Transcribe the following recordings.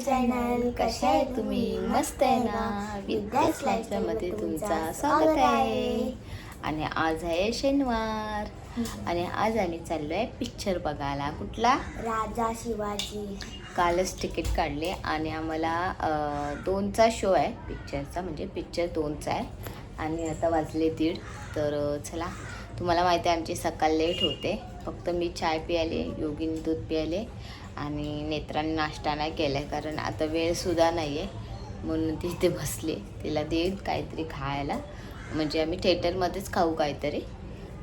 Channel. कशा आहे तुम्ही? मस्त आहे ना? विद्यास लाईफस्टाईलमध्ये तुमचं स्वागत आहे. आणि आज आहे शनिवार आणि आज आम्ही चाललो आहे पिक्चर बघायला. कुठला? राजा शिवाजी. कालच तिकीट काढले आणि आम्हाला 2चा शो आहे पिक्चरचा, म्हणजे पिक्चर 2चा आहे. आणि आता वाजले 1:30. तर चला, तुम्हाला माहिती आहे आमची सकाळ लेट होते. फक्त मी चाय प्यायले, योगीने दूध प्यायले आणि नेत्रांनी नाश्ता नाही केला आहे, कारण आता वेळसुद्धा नाही आहे. म्हणून ती इथे बसले, तिला देईल काहीतरी खायला, म्हणजे आम्ही थिएटरमध्येच खाऊ काहीतरी.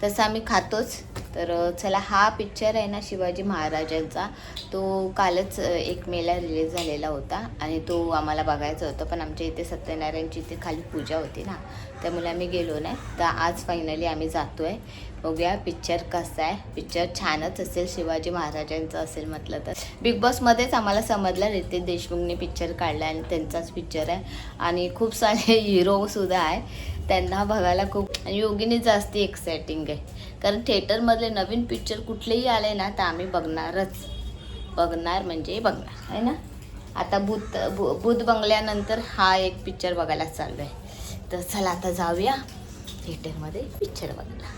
तसं आम्ही खातोच. तर चला, हा पिक्चर आहे ना शिवाजी महाराजांचा, तो कालच 1 मेला रिलीज झालेला होता आणि तो आम्हाला बघायचा होता. पण आमच्या इथे सत्यनारायणची इथे खाली पूजा होती ना, त्यामुळे आम्ही गेलो नाही. तर आज फायनली आम्ही जातो आहे. बघूया पिक्चर कसा आहे. पिक्चर छानच असेल, शिवाजी महाराजांचं असेल म्हटलं तर. बिग बॉसमध्येच आम्हाला समजलं रितेश देशमुखने पिक्चर काढला आणि त्यांचाच पिक्चर आहे आणि खूप सारे हिरोसुद्धा आहे. त्यांना बघायला खूप, आणि योगीने जास्ती एक्सायटिंग आहे, कारण थिएटरमधले नवीन पिक्चर कुठलेही आले ना तर आम्ही बघणार म्हणजे बघणार आहे ना. आता भूत बंगल्यानंतर हा एक पिक्चर बघायला चालू आहे. तर चला आता जाऊया थिएटरमध्ये पिक्चर बघायला.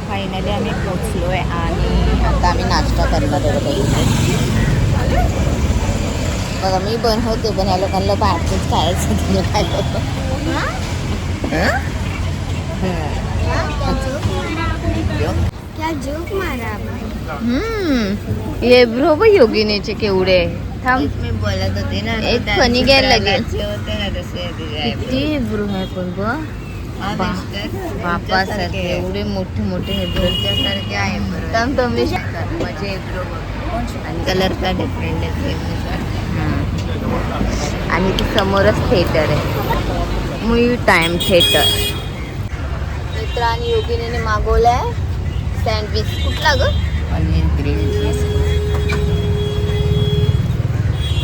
फायनली आम्ही पोचलो आहे आणि आता आम्ही नाश्ता करणार आहे. बघा, मी बनवते पण या लोकांना बाहेरच खायचं. तुम्ही काय करतो? क्या जोक मारा. ये ब्रो योगिनीचे केवढे थांब, मी बोलत होते ना, एक फनी घ्यायला लागेल. होते ना तसे किती ब्रो आहे पण बापा सारखे एवढे मोठे मोठे सारखे आहे. थांब तुम्ही म्हणजे आणि कलर का डिफरंट आहे. आणि ती समोरच थिएटर आहे, मूवी टाइम थिएटर. मित्र आणि योगिनीने मागवलाय सँडविच. कुठला ग? ऑनियन ग्रीन चीज.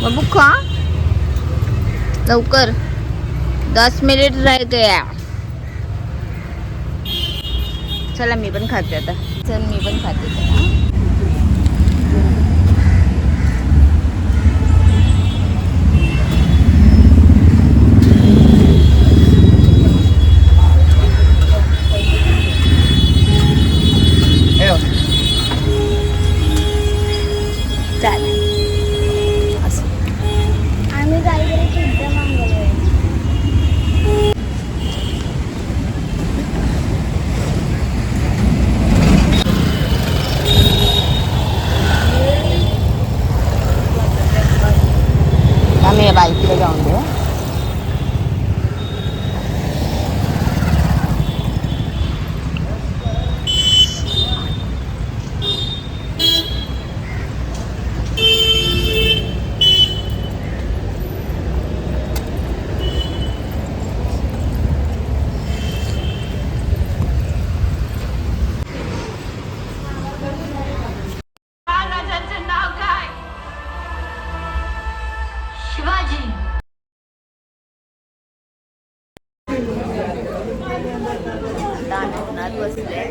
बाबू खा लवकर, 10 मिनिट रह गया. चला मी पण खाते आता. चल मी पण खाते. आम्ही काहीतरी पिझ्झा मागवलोय. आम्ही बाईकला जाऊन देऊ. शिवाजी. दानात बसले,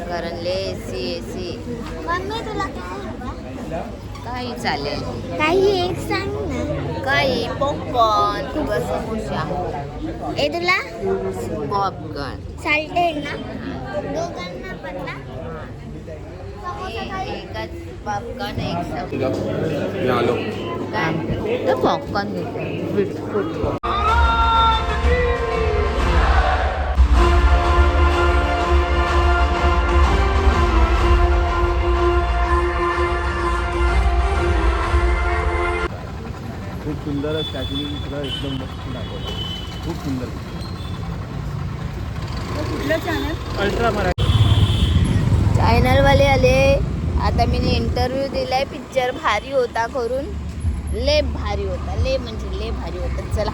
कारण ले एसी मम्मी तुला काय हवं? काही चालेल. काही एक सांग ना. काही पॉपकॉर्न किंवा समोसा. ए तुला पॉपकॉर्न चालते ना दोघांना पण ना. एकच पॉपकॉर्न, एक समोसा. मी आलो. काय तर पॉपकॉर्न घेते, बिस्कुट. खूप सुंदर स्टॅच्यू सुद्धा एकदम मस्त दाखवलं. खूप सुंदर. कुठलं चॅनल? अल्ट्रा मराठी चॅनलवाले आले. आता मी इंटरव्ह्यू दिलाय. पिक्चर भारी होता, करून ले भारी होता, ले म्हणजे ले भारी होता. चला,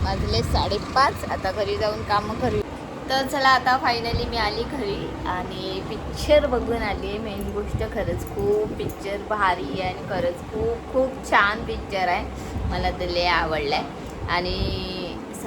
वाजले 5:30. आता घरी जाऊन कामं करू. तर चला, आता फायनली मी आली घरी आणि पिक्चर बघून आली. मेन गोष्ट, खरंच खूप पिक्चर भारी आहे आणि खरंच खूप खूप छान पिक्चर आहे. मला तर लय आवडला आहे. आणि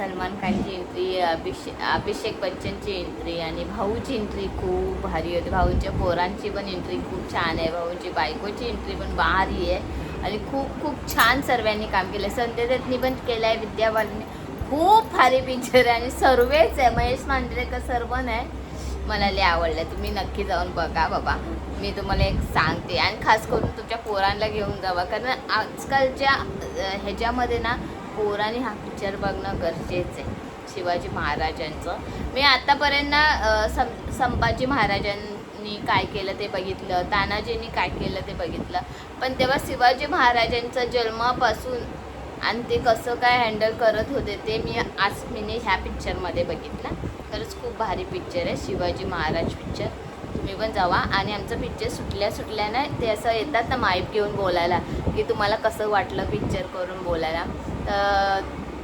सलमान खानची एंट्री, अभिषेक बच्चनची एंट्री आणि भाऊची एंट्री खूप भारी होती. भाऊंच्या पोरांची पण एंट्री खूप छान आहे. भाऊंची बायकोची एंट्री पण भारी आहे आणि खूप खूप छान सर्वांनी काम केलं. संजय दत्तनी पण केलं आहे, विद्या बालनने. खूप भारी पिक्चर आहे आणि सर्वच आहे. महेश मांजरेकर सर्व नाही, मला लय आवडलं. तुम्ही नक्की जाऊन बघा बाबा. मी तुम्हाला एक सांगते आणि खास करून तुमच्या पोरांना घेऊन जावा, कारण आजकालच्या ह्याच्यामध्ये ना पोरांनी हा पिक्चर बघणं गरजेचं आहे. शिवाजी महाराजांचं मी आतापर्यंत ना संभाजी महाराजांनी काय केलं ते बघितलं, तानाजींनी काय केलं ते बघितलं, पण तेव्हा शिवाजी महाराजांचा जन्मापासून आणि ते कसं काय हँडल करत होते ते मी ह्या पिक्चरमध्ये बघितलं. खरंच खूप भारी पिक्चर आहे शिवाजी महाराज पिक्चर. तुम्ही पण जावा. आणि आमचं पिक्चर सुटल्या ना ते असं येतात ना माईक घेऊन बोलायला की तुम्हाला कसं वाटलं पिक्चर करून बोलायला,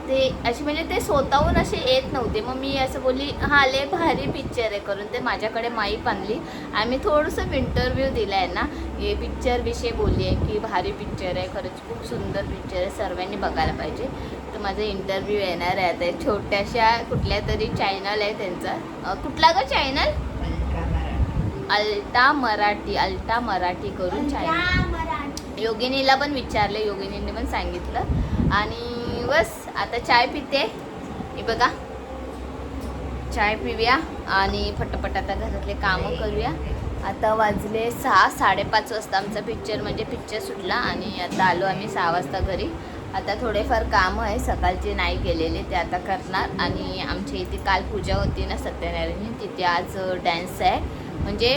ते अशी म्हणजे ते स्वतःहून असे येत नव्हते. मग मी असं बोलली हां लय भारी पिक्चर आहे करून. ते माझ्याकडे माईक आणली आणि मी थोडंसं इंटरव्ह्यू दिला आहे ना, हे पिक्चरविषयी बोलली आहे की भारी पिक्चर आहे, खरंच खूप सुंदर पिक्चर आहे, सर्वांनी बघायला पाहिजे. तर माझा इंटरव्ह्यू येणार आहे आता छोट्याशा कुठल्या तरी चॅनल आहे त्यांचा. कुठला ग चॅनल? अल्टा मराठी करून चॅनल. योगिनीला पण विचारलं, योगिनीने पण सांगितलं. आणि बस आता चाय पिते. हे बघा चाय पिऊया आणि फटाफट आता घरातले कामं करूया. आता वाजले 6-5:30 वाजता आमचा पिक्चर सुटला आणि आता आलो आम्ही 6 वाजता घरी. आता थोडेफार कामं आहे सकाळचे नाही केलेले ते आता करणार. आणि आमच्या इथे काल पूजा होती ना सत्यनारायणी, तिथे आज डॅन्स आहे, म्हणजे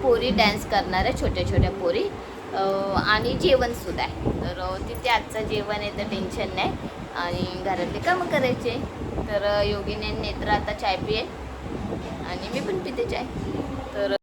पोरी डॅन्स करणार आहे, छोट्या छोट्या पोरी. आणि जेवणसुद्धा आहे. तर तिथे आजचं जेवण आहे तर टेन्शन नाही आणि घरातले कामं करायचे. तर योगिनी नेत्र आता चाय पिये आणि मी पण पिते चाय. तर